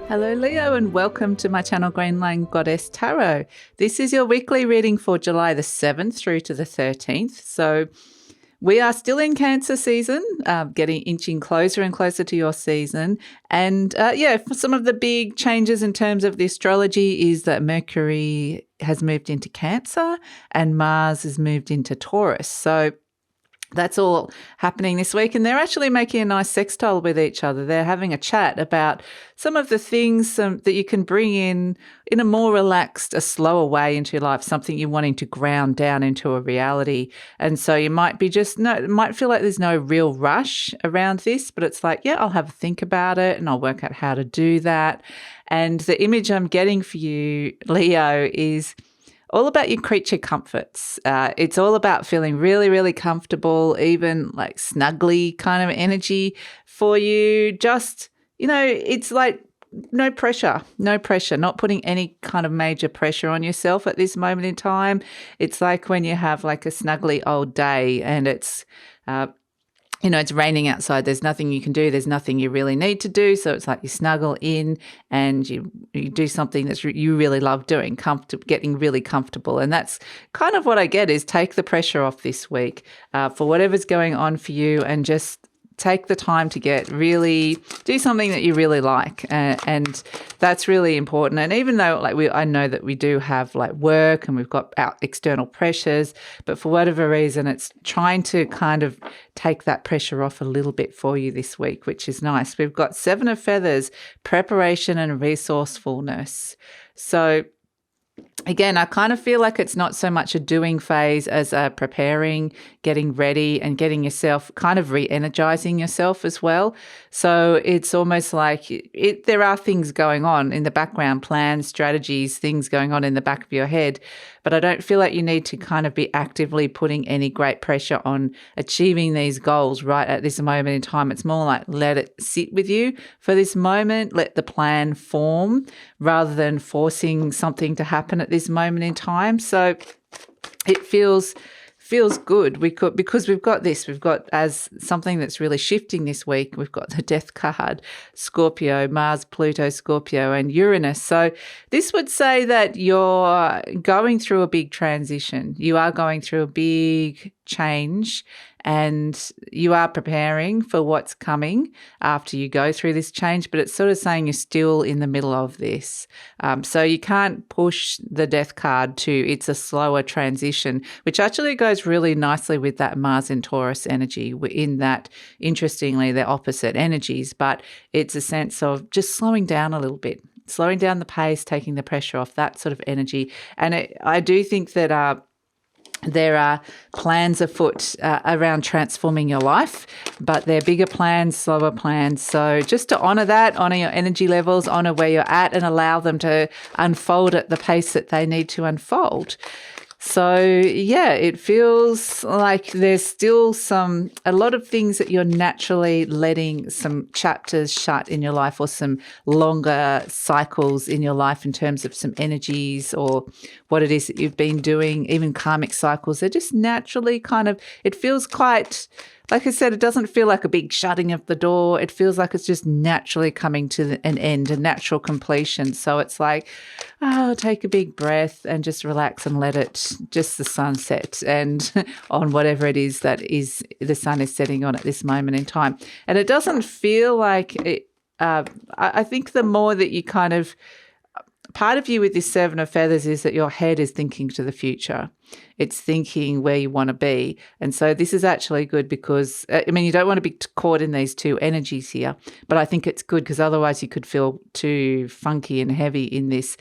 Hello Leo and welcome to my channel GreenLion Goddess Tarot. This is your weekly reading for July the 7th through to the 13th. So we are still in Cancer season, inching closer and closer to your season. And some of the big changes in terms of the astrology is that Mercury has moved into Cancer and Mars has moved into Taurus. So that's all happening this week, and they're actually making a nice sextile with each other. They're having a chat about some of the things that you can bring in a more relaxed, a slower way into your life, something you're wanting to ground down into a reality. And so you might be it might feel like there's no real rush around this, but it's like, yeah, I'll have a think about it and I'll work out how to do that. And the image I'm getting for you, Leo, is all about your creature comforts. It's all about feeling really, really comfortable, even like snuggly kind of energy for you. Just, it's like no pressure, not putting any kind of major pressure on yourself at this moment in time. It's like when you have like a snuggly old day and it's raining outside. There's nothing you can do. There's nothing you really need to do. So it's like you snuggle in and you do something that you really love doing, getting really comfortable. And that's kind of what I get is take the pressure off this week for whatever's going on for you and just take the time to do something that you really like. And that's really important. And even though I know that we do have like work and we've got our external pressures, but for whatever reason, it's trying to kind of take that pressure off a little bit for you this week, which is nice. We've got 7 of Feathers, preparation and resourcefulness. So again, I kind of feel like it's not so much a doing phase as a preparing, getting ready and getting yourself kind of re-energizing yourself as well. So it's almost like there are things going on in the background, plans, strategies, things going on in the back of your head, but I don't feel like you need to kind of be actively putting any great pressure on achieving these goals right at this moment in time. It's more like let it sit with you for this moment, let the plan form rather than forcing something to happen at this moment in time. So it feels good. Because we've got as something that's really shifting this week, we've got the Death card, Scorpio, Mars, Pluto, Scorpio, and Uranus. So this would say that you're going through a big transition. You are going through a big change and you are preparing for what's coming after you go through this change, but it's sort of saying you're still in the middle of this. So you can't push the Death card it's a slower transition, which actually goes really nicely with that Mars and Taurus energy in that, interestingly, they're opposite energies, but it's a sense of just slowing down a little bit, slowing down the pace, taking the pressure off, that sort of energy. And I do think that there are plans afoot around transforming your life, but they're bigger plans, slower plans. So just to honour that, honour your energy levels, honour where you're at and allow them to unfold at the pace that they need to unfold. So, yeah, it feels like there's still a lot of things that you're naturally letting some chapters shut in your life or some longer cycles in your life in terms of some energies or what it is that you've been doing, even karmic cycles. They're just naturally it feels quite, like I said, it doesn't feel like a big shutting of the door. It feels like it's just naturally coming to an end, a natural completion. So it's like, take a big breath and just relax and let it, just the sunset and on whatever it is that the sun is setting on at this moment in time. And it doesn't feel like it, I think the more that you part of you with this 7 of Feathers is that your head is thinking to the future. It's thinking where you want to be. And so this is actually good because, you don't want to be caught in these two energies here, but I think it's good because otherwise you could feel too funky and heavy in this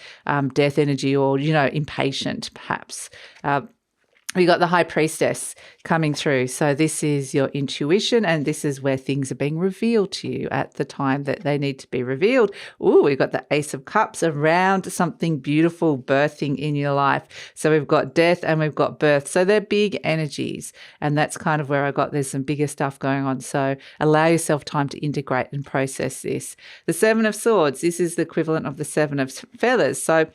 death energy or, impatient perhaps. We got the High Priestess coming through. So this is your intuition and this is where things are being revealed to you at the time that they need to be revealed. Ooh, we've got the Ace of Cups around something beautiful birthing in your life. So we've got death and we've got birth. So they're big energies and that's kind of where I got there's some bigger stuff going on. So allow yourself time to integrate and process this. The 7 of Swords, this is the equivalent of the 7 of Feathers. So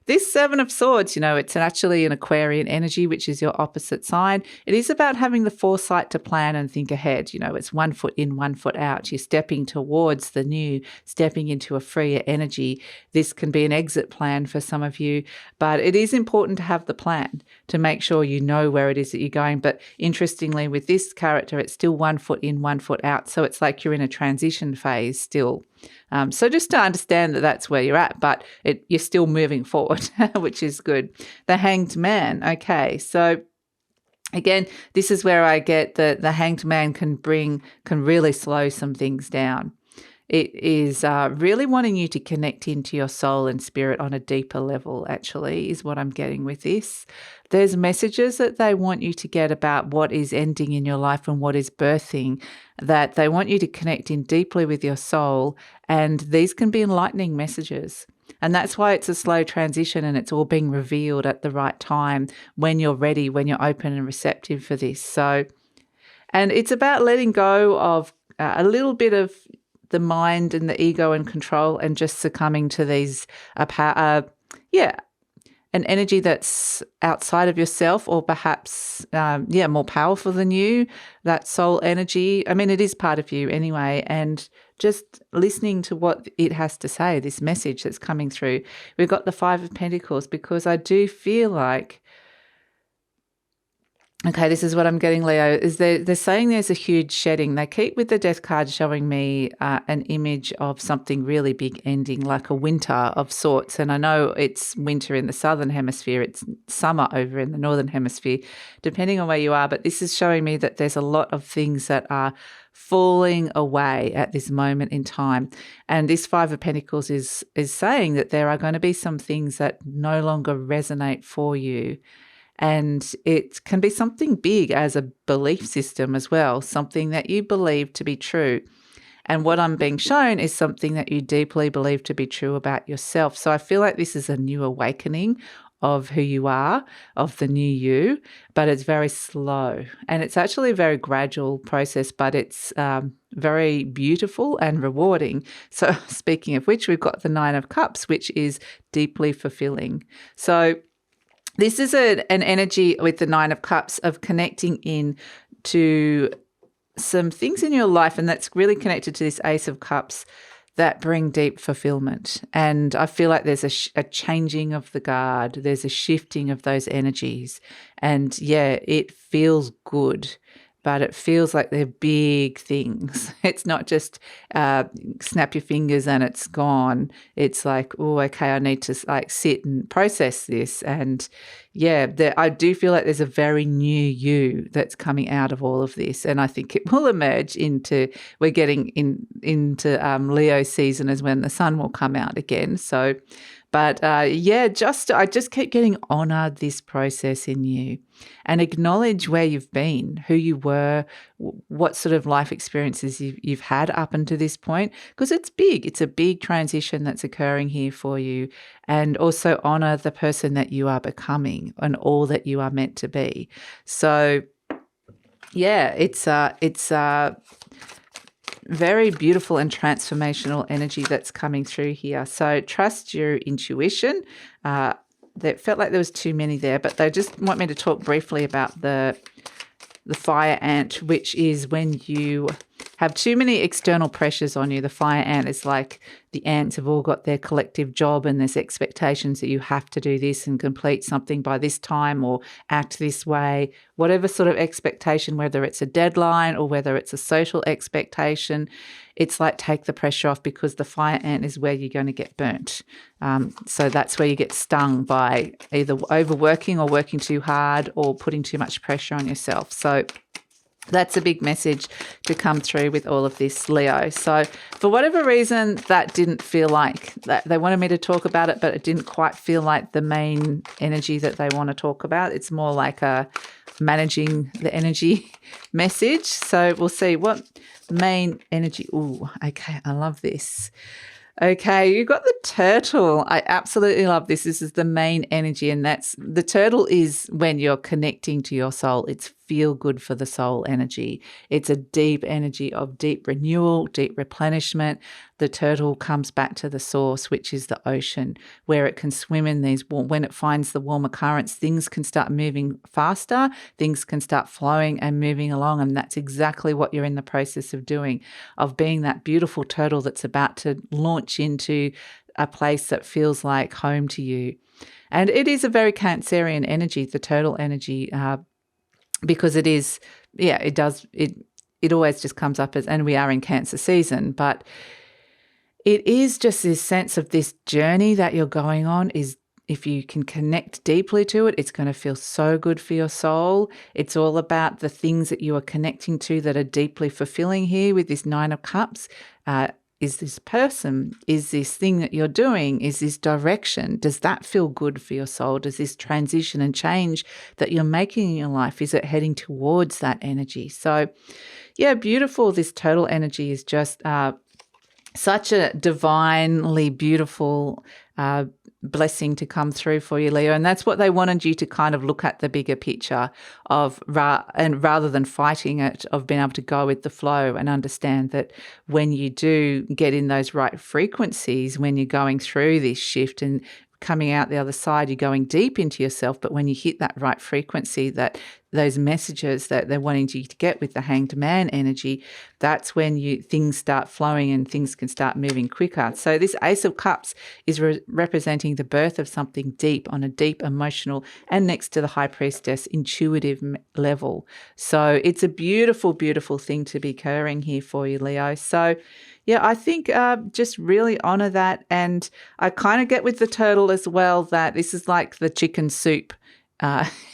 this Seven of Swords, it's actually an Aquarian energy, which is your opposite sign. It is about having the foresight to plan and think ahead. It's 1 foot in, 1 foot out. You're stepping towards the new, stepping into a freer energy. This can be an exit plan for some of you, but it is important to have the plan to make sure you know where it is that you're going. But interestingly, with this character, it's still 1 foot in, 1 foot out. So it's like you're in a transition phase still. So just to understand that that's where you're at, but you're still moving forward, which is good. The Hanged Man. Okay, so again, this is where I get the Hanged Man can really slow some things down. It is really wanting you to connect into your soul and spirit on a deeper level, actually, is what I'm getting with this. There's messages that they want you to get about what is ending in your life and what is birthing, that they want you to connect in deeply with your soul, and these can be enlightening messages. And that's why it's a slow transition and it's all being revealed at the right time when you're ready, when you're open and receptive for this. So, and it's about letting go of a little bit of the mind and the ego and control and just succumbing to these, an energy that's outside of yourself or perhaps, more powerful than you, that soul energy. I mean, it is part of you anyway, and just listening to what it has to say, this message that's coming through. We've got the Five of Pentacles because I do feel like, okay, this is what I'm getting, Leo, is they're saying there's a huge shedding. They keep with the Death card showing me an image of something really big ending, like a winter of sorts. And I know it's winter in the southern hemisphere. It's summer over in the northern hemisphere, depending on where you are. But this is showing me that there's a lot of things that are falling away at this moment in time. And this Five of Pentacles is saying that there are going to be some things that no longer resonate for you. And it can be something big as a belief system as well, something that you believe to be true. And what I'm being shown is something that you deeply believe to be true about yourself. So I feel like this is a new awakening of who you are, of the new you, but it's very slow. And it's actually a very gradual process, but it's very beautiful and rewarding. So speaking of which, we've got the Nine of Cups, which is deeply fulfilling. So this is an energy with the Nine of Cups of connecting in to some things in your life, and that's really connected to this Ace of Cups that bring deep fulfillment. And I feel like there's a changing of the guard. There's a shifting of those energies. And yeah, it feels good, but it feels like they're big things. It's not just snap your fingers and it's gone. It's like, oh, okay, I need to sit and process this. And yeah, I do feel like there's a very new you that's coming out of all of this. And I think it will emerge we're getting into Leo season is when the sun will come out again. So, but I just keep getting honor this process in you and acknowledge where you've been, who you were, what sort of life experiences you've had up until this point, because it's big. It's a big transition that's occurring here for you. And also honor the person that you are becoming and all that you are meant to be. So yeah, it's very beautiful and transformational energy that's coming through here. So trust your intuition. That felt like there was too many there, but they just want me to talk briefly about the fire ant, which is when you have too many external pressures on you. The fire ant is like the ants have all got their collective job and there's expectations that you have to do this and complete something by this time or act this way, whatever sort of expectation, whether it's a deadline or whether it's a social expectation. It's like take the pressure off, because the fire ant is where you're going to get burnt. So that's where you get stung by either overworking or working too hard or putting too much pressure on yourself. So that's a big message to come through with all of this, Leo. So for whatever reason, that didn't feel like that. They wanted me to talk about it, but it didn't quite feel like the main energy that they want to talk about. It's more like a managing the energy message. So we'll see what main energy. Ooh, okay, I love this. Okay, you got the turtle. I absolutely love this. This is the main energy, and that's the turtle is when you're connecting to your soul. It's feel good for the soul energy. It's a deep energy of deep renewal, deep replenishment. The turtle comes back to the source, which is the ocean, where it can swim in these when it finds the warmer currents, things can start moving faster, things can start flowing and moving along. And that's exactly what you're in the process of doing, of being that beautiful turtle that's about to launch into a place that feels like home to you. And it is a very Cancerian energy, the turtle energy, because it is, it always just comes up as, and we are in Cancer season, but it is just this sense of this journey that you're going on is, if you can connect deeply to it, it's going to feel so good for your soul. It's all about the things that you are connecting to that are deeply fulfilling here with this Nine of Cups. Is this person? Is this thing that you're doing? Is this direction? Does that feel good for your soul? Does this transition and change that you're making in your life, is it heading towards that energy? So, yeah, beautiful. This turtle energy is just such a divinely beautiful blessing to come through for you, Leo. And that's what they wanted you to kind of look at, the bigger picture of, and rather than fighting it, of being able to go with the flow and understand that when you do get in those right frequencies, when you're going through this shift and coming out the other side, you're going deep into yourself. But when you hit that right frequency, that those messages that they're wanting you to get with the Hanged Man energy, that's when things start flowing and things can start moving quicker. So this Ace of Cups is representing the birth of something deep on a deep emotional, and next to the High Priestess, intuitive level. So it's a beautiful, beautiful thing to be occurring here for you, Leo. So yeah, I think just really honor that. And I kind of get with the turtle as well that this is like the chicken soup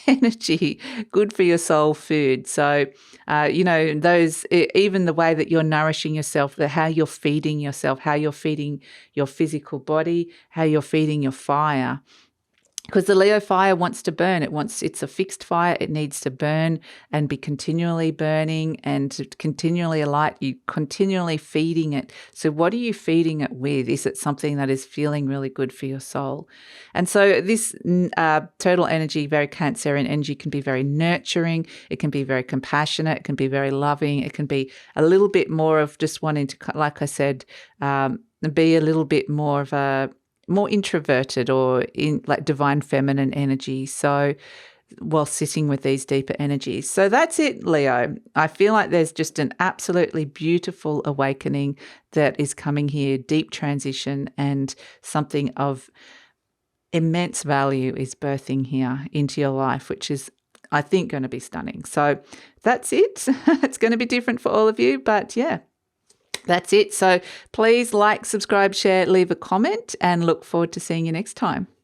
energy, good for your soul food. So, those, even the way that you're nourishing yourself, how you're feeding yourself, how you're feeding your physical body, how you're feeding your fire. Because the Leo fire wants to burn. It's a fixed fire. It needs to burn and be continually burning and to continually alight. You continually feeding it. So what are you feeding it with? Is it something that is feeling really good for your soul? And so this turtle energy, very Cancerian energy, can be very nurturing. It can be very compassionate. It can be very loving. It can be a little bit more of just wanting to, like I said, be a little bit more of a more introverted, or in like divine feminine energy. So while sitting with these deeper energies. So that's it, Leo. I feel like there's just an absolutely beautiful awakening that is coming here, deep transition, and something of immense value is birthing here into your life, which is, I think, going to be stunning. So that's it. It's going to be different for all of you, but yeah. That's it. So please like, subscribe, share, leave a comment, and look forward to seeing you next time.